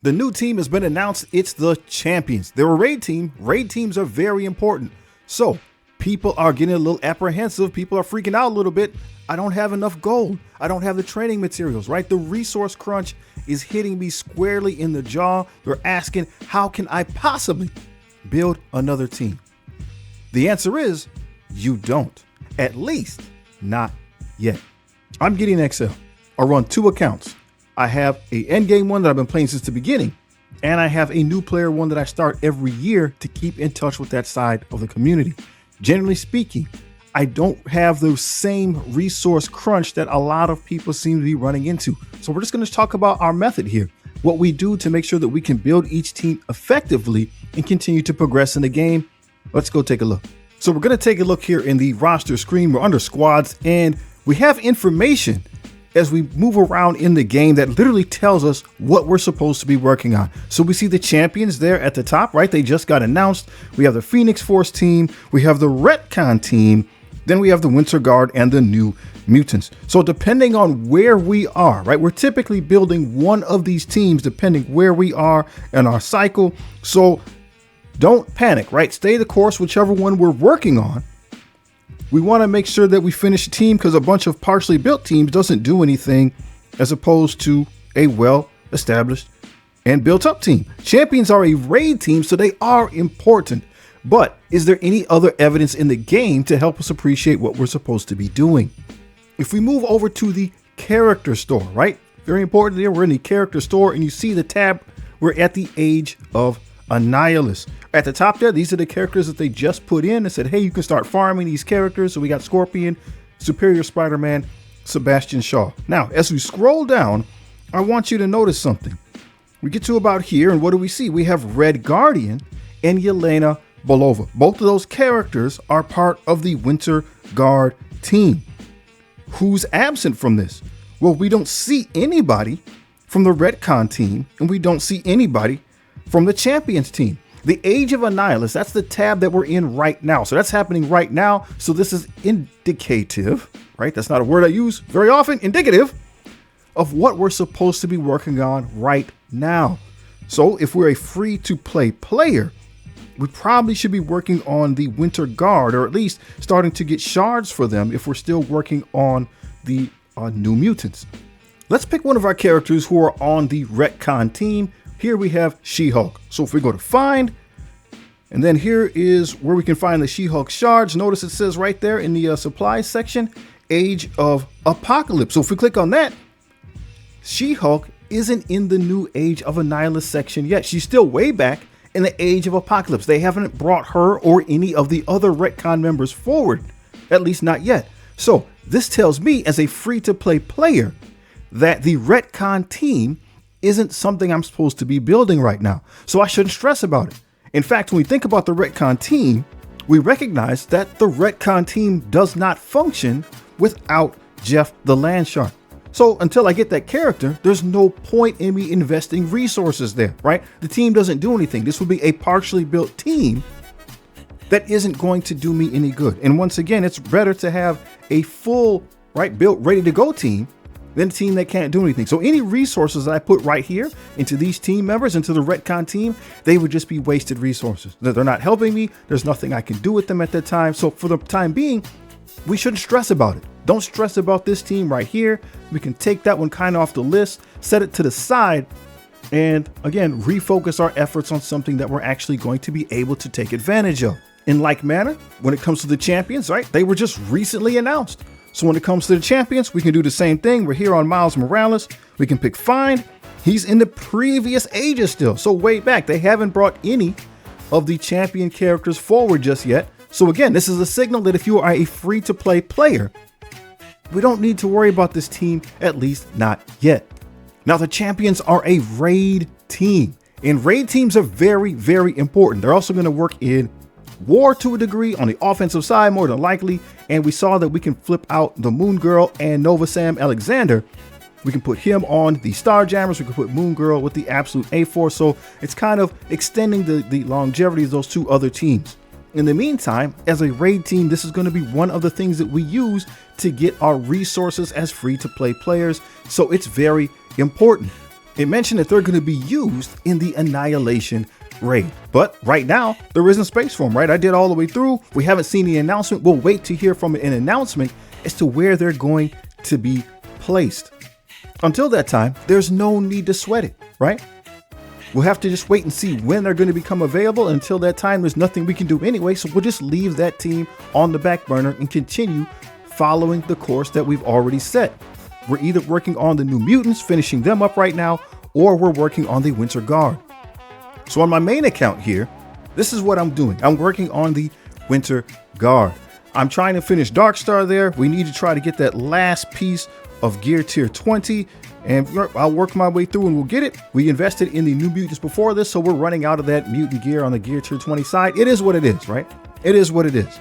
The new team has been announced. It's the Champions. They're a raid team. Raid teams are very important. So people are getting a little apprehensive. People are freaking out a little bit. I don't have enough gold. I don't have the training materials, right? The resource crunch is hitting me squarely in the jaw. They're asking, how can I possibly build another team? The answer is you don't, at least not yet. I'm GideonXL. I run two accounts. I have a endgame one that I've been playing since the beginning, and I have a new player one that I start every year to keep in touch with that side of the community. Generally speaking, I don't have the same resource crunch that a lot of people seem to be running into. So we're just going to talk about our method here, what we do to make sure that we can build each team effectively and continue to progress in the game. Let's go take a look. So we're going to take a look here in the roster screen. We're under squads, and we have information as we move around in the game that literally tells us what we're supposed to be working on. So we see the champions there at the top, right? They just got announced. We have the Phoenix Force team. We have the Retcon team. Then we have the Winter Guard and the New Mutants. So depending on where we are, right? We're typically building one of these teams depending where we are in our cycle. So don't panic, right? Stay the course, whichever one we're working on. We want to make sure that we finish a team because a bunch of partially built teams doesn't do anything as opposed to a well-established and built-up team. Champions are a raid team, so they are important. But is there any other evidence in the game to help us appreciate what we're supposed to be doing? If we move over to the character store, right? Very important here. We're in the character store and you see the tab. We're at the Age of Annihilus. At the top there, these are the characters that they just put in and said, hey, you can start farming these characters. So we got Scorpion, Superior Spider-Man, Sebastian Shaw. Now, as we scroll down, I want you to notice something. We get to about here, and what do we see? We have Red Guardian and Yelena Belova. Both of those characters are part of the Winter Guard team. Who's absent from this? Well, we don't see anybody from the Retcon team, and we don't see anybody from the Champions team. The Age of Annihilus, that's the tab that we're in right now. So that's happening right now. So this is indicative, right? That's not a word I use very often. Indicative of what we're supposed to be working on right now. So if we're a free-to-play player, we probably should be working on the Winter Guard, or at least starting to get shards for them if we're still working on the New Mutants. Let's pick one of our characters who are on the Retcon team. Here we have She-Hulk. So if we go to find, and then here is where we can find the She-Hulk shards. Notice it says right there in the supplies section, Age of Apocalypse. So if we click on that, She-Hulk isn't in the new Age of Annihilus section yet. She's still way back in the Age of Apocalypse. They haven't brought her or any of the other Retcon members forward, at least not yet. So this tells me as a free-to-play player that the Retcon team isn't something I'm supposed to be building right now. So I shouldn't stress about it. In fact, when we think about the Retcon team, we recognize that the Retcon team does not function without Jeff the Landshark. So until I get that character, there's no point in me investing resources there, right? The team doesn't do anything. This would be a partially built team that isn't going to do me any good. And once again, it's better to have a full, right, built, ready to go team than a team that can't do anything. So any resources that I put right here into these team members, into the Retcon team, they would just be wasted resources. They're not helping me. There's nothing I can do with them at that time. So for the time being, we shouldn't stress about it. Don't stress about this team right here. We can take that one kind of off the list, set it to the side, and again, refocus our efforts on something that we're actually going to be able to take advantage of. In like manner, when it comes to the champions, right? They were just recently announced. So when it comes to the champions, we can do the same thing. We're here on Miles Morales. We can pick Find. He's in the previous ages still. So way back, they haven't brought any of the champion characters forward just yet. So again, this is a signal that if you are a free-to-play player, we don't need to worry about this team, at least not yet. Now, the champions are a raid team, and raid teams are very, very important. They're also going to work in war to a degree on the offensive side, more than likely. And we saw that we can flip out the Moon Girl and Nova Sam Alexander. We can put him on the Starjammers. We can put Moon Girl with the Absolute A-Force. So it's kind of extending the longevity of those two other teams. In the meantime, as a raid team, this is going to be one of the things that we use to get our resources as free-to-play players. So it's very important. it mentioned that they're going to be used in the Annihilation raid. But right now, there isn't space for them, right? I did all the way through. We haven't seen the announcement. We'll wait to hear from an announcement as to where they're going to be placed. Until that time, there's no need to sweat it, right? We'll have to just wait and see when they're going to become available. Until that time, there's nothing we can do anyway. So we'll just leave that team on the back burner and continue following the course that we've already set. We're either working on the New Mutants, finishing them up right now, or we're working on the Winter Guard. So on my main account here, this is what I'm doing. I'm working on the Winter Guard. I'm trying to finish Darkstar there. We need to try to get that last piece of gear tier 20, and I'll work my way through and we'll get it. We invested in the New Mutants before this, so we're running out of that mutant gear on the gear tier 20 side. It is what it is, right? It is what it is.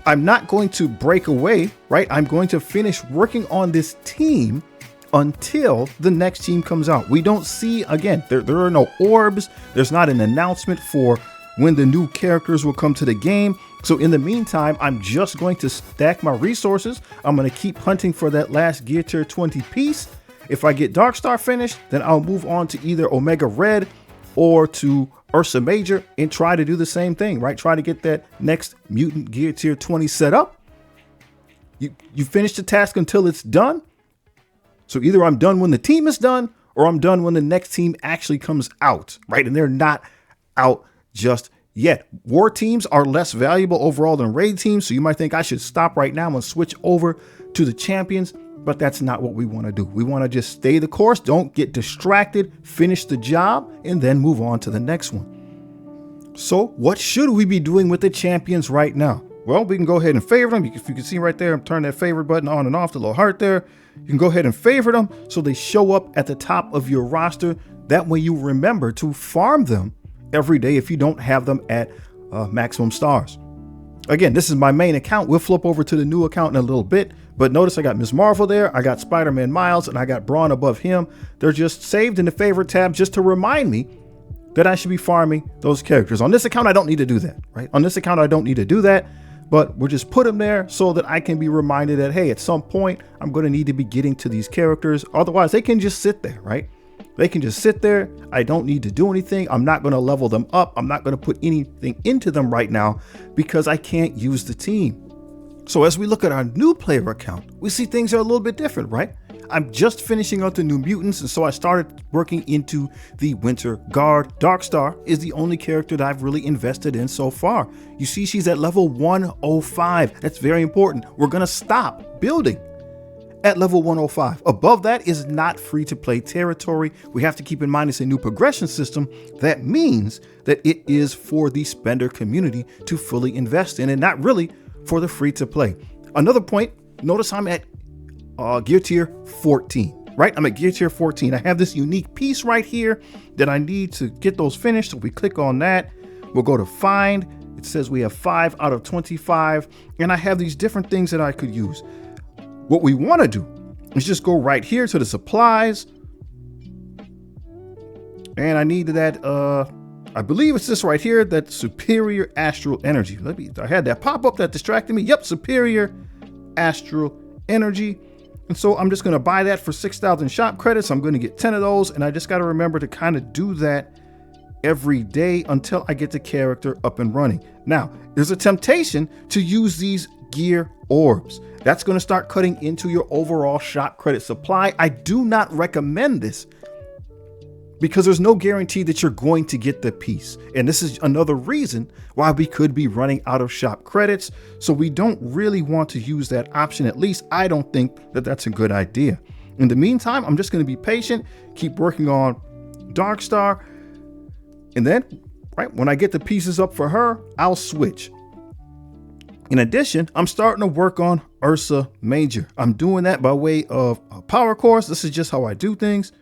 I'm not going to break away, right? I'm going to finish working on this team until the next team comes out. We don't see, again, there are no orbs. There's not an announcement for when the new characters will come to the game. So in the meantime, I'm just going to stack my resources. I'm going to keep hunting for that last gear tier 20 piece. If I get Darkstar finished, then I'll move on to either Omega Red or to Ursa Major and try to do the same thing, right? Try to get that next mutant gear tier 20 set up. You finish the task until it's done. So either I'm done when the team is done, or I'm done when the next team actually comes out, right? And they're not out just yet. War teams are less valuable overall than raid teams. So you might think I should stop right now and switch over to the champions, but that's not what we want to do. We want to just stay the course. Don't get distracted, finish the job, and then move on to the next one. So what should we be doing with the champions right now? Well, we can go ahead and favorite them. If you can see right there, I'm turning that favorite button on and off, the little heart there. You can go ahead and favorite them so they show up at the top of your roster. That way you remember to farm them every day if you don't have them at maximum stars. Again, this is my main account. We'll flip over to the new account in a little bit, but notice I got Ms. Marvel there. I got Spider-Man Miles, and I got Braun above him. They're just saved in the favorite tab just to remind me that I should be farming those characters. On this account, I don't need to do that, right? On this account, I don't need to do that, but we'll just put them there so that I can be reminded that, hey, at some point, I'm going to need to be getting to these characters. Otherwise, they can just sit there, right? They can just sit there. I don't need to do anything. I'm not going to level them up. I'm not going to put anything into them right now because I can't use the team. So as we look at our new player account, we see things are a little bit different, right? I'm just finishing up the New Mutants, and so I started working into the Winter Guard. Darkstar is the only character that I've really invested in so far. You see, she's at level 105. That's very important. We're going to stop building at level 105. Above that is not free to play territory. We have to keep in mind it's a new progression system. That means that it is for the spender community to fully invest in and not really for the free to play. Another point, notice I'm at gear tier 14, right? I'm at gear tier 14. I have this unique piece right here that I need to get those finished. So we click on that. We'll go to find. It says we have 5 out of 25. And I have these different things that I could use. What we want to do is just go right here to the supplies. And I need that, I believe it's this right here, that superior astral energy. I had that pop up that distracted me. Yep, superior astral energy. And so I'm just going to buy that for 6,000 shop credits. I'm going to get 10 of those. And I just got to remember to kind of do that every day until I get the character up and running. Now, there's a temptation to use these gear orbs. That's going to start cutting into your overall shop credit supply. I do not recommend this because there's no guarantee that you're going to get the piece. And this is another reason why we could be running out of shop credits. So we don't really want to use that option. At least I don't think that that's a good idea. In the meantime, I'm just going to be patient, keep working on Darkstar. And then, right, when I get the pieces up for her, I'll switch. In addition, I'm starting to work on Ursa Major. I'm doing that by way of a power course. This is just how I do things.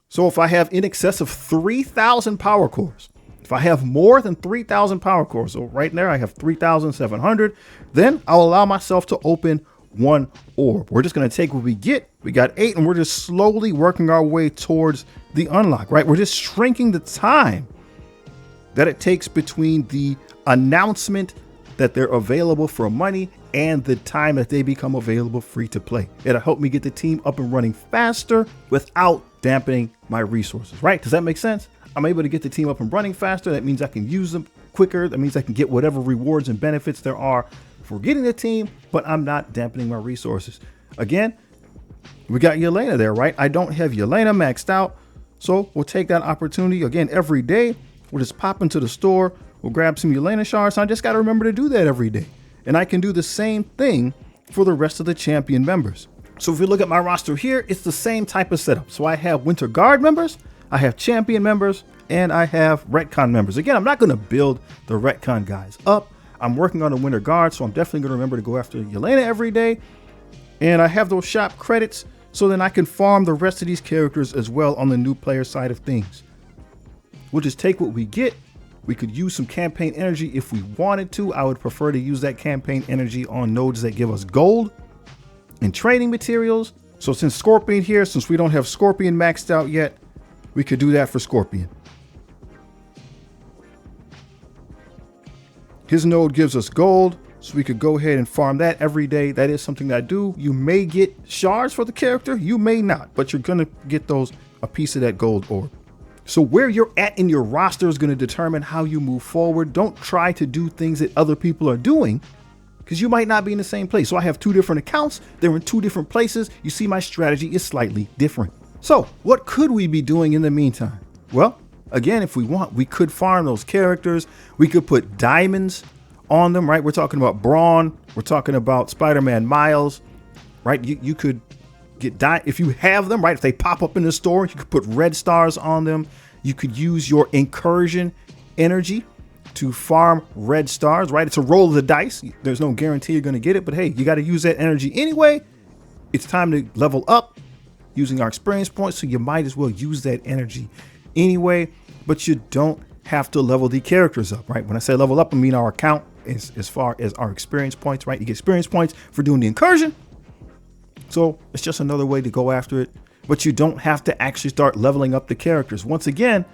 So if I have in excess of 3,000 power cores, if I have more than 3,000 power cores, so right there I have 3,700, then I'll allow myself to open one orb. We're just going to take what we get. We got 8 and we're just slowly working our way towards the unlock, right? We're just shrinking the time that it takes between the announcement that they're available for money and the time that they become available free to play. It'll help me get the team up and running faster without dampening my resources, right? Does that make sense? I'm able to get the team up and running faster. That means I can use them quicker. That means I can get whatever rewards and benefits there are for getting the team, but I'm not dampening my resources. Again, we got Yelena there, right? I don't have Yelena maxed out. So we'll take that opportunity again every day. We'll just pop into the store. We'll grab some Yelena shards. I just got to remember to do that every day. And I can do the same thing for the rest of the champion members. So if you look at my roster here, it's the same type of setup. So I have Winter Guard members, I have champion members, and I have retcon members. Again, I'm not going to build the retcon guys up. I'm working on a Winter Guard, so I'm definitely going to remember to go after Yelena every day. And I have those shop credits, so then I can farm the rest of these characters as well on the new player side of things. We'll just take what we get. We could use some campaign energy if we wanted to. I would prefer to use that campaign energy on nodes that give us gold and trading materials. So since Scorpion here, since we don't have Scorpion maxed out yet, we could do that for Scorpion. His node gives us gold, so we could go ahead and farm that every day. That is something that I do. You may get shards for the character, you may not, but you're gonna get a piece of that gold orb. So where you're at in your roster is going to determine how you move forward. Don't try to do things that other people are doing, because you might not be in the same place. So I have two different accounts. They're in two different places. You see, my strategy is slightly different. So what could we be doing in the meantime? Well, again, if we want, we could farm those characters. We could put diamonds on them, right? We're talking about Braun. We're talking about Spider-Man Miles, right? You could get if you have them, right? If they pop up in the store, you could put red stars on them. You could use your incursion energy to farm red stars, right? It's a roll of the dice. There's no guarantee you're going to get it, but hey, you got to use that energy anyway. It's time to level up using our experience points, so you might as well use that energy anyway, but you don't have to level the characters up, right? When I say level up, I mean our account as far as our experience points, right? You get experience points for doing the incursion. So it's just another way to go after it, but you don't have to actually start leveling up the characters. Once again,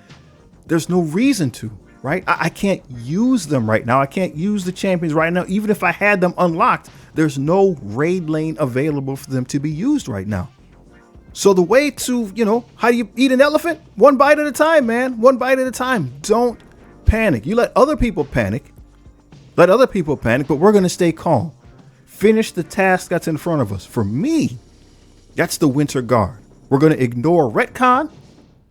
there's no reason to, right? I can't use them right now. I can't use the champions right now. Even if I had them unlocked, there's no raid lane available for them to be used right now. So the way to, how do you eat an elephant? One bite at a time, man. One bite at a time. Don't panic. You let other people panic. Let other people panic, but we're going to stay calm. Finish the task that's in front of us. For me, that's the Winter Guard. We're going to ignore retcon,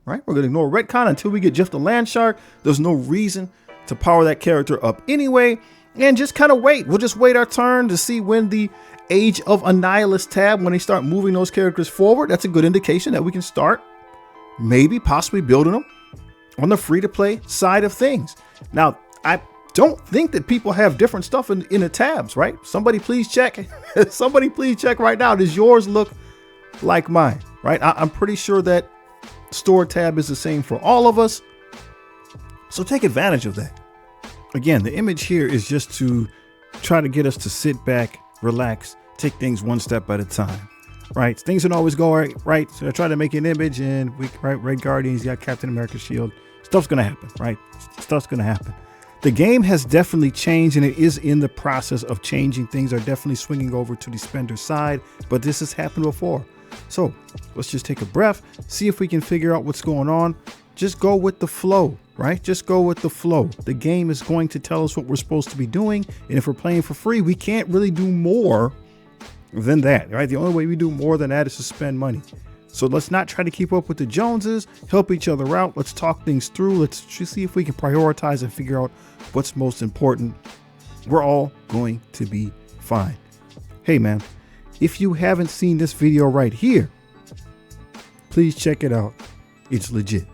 right? We're going to ignore retcon until we get Jeff the Land Shark. There's no reason to power that character up anyway, and just kind of wait. We'll just wait our turn to see when the Age of Annihilus tab, when they start moving those characters forward. That's a good indication that we can start maybe possibly building them on the free-to-play side of things. Now, I don't think that people have different stuff in the tabs, right? Somebody please check. Somebody please check right now. Does yours look like mine, right? I'm pretty sure that store tab is the same for all of us. So take advantage of that. Again, the image here is just to try to get us to sit back, relax, take things one step at a time, right? Things don't always go right. So I try to make an image, and Red Guardians, you got Captain America's shield. Stuff's going to happen, right? Stuff's going to happen. The game has definitely changed, and it is in the process of changing. Things are definitely swinging over to the spender side, but this has happened before. So let's just take a breath, see if we can figure out what's going on. Just go with the flow, right? Just go with the flow. The game is going to tell us what we're supposed to be doing. And if we're playing for free, we can't really do more than that, right? The only way we do more than that is to spend money. So let's not try to keep up with the Joneses, help each other out. Let's talk things through. Let's just see if we can prioritize and figure out what's most important. We're all going to be fine. Hey, man, if you haven't seen this video right here, please check it out. It's legit.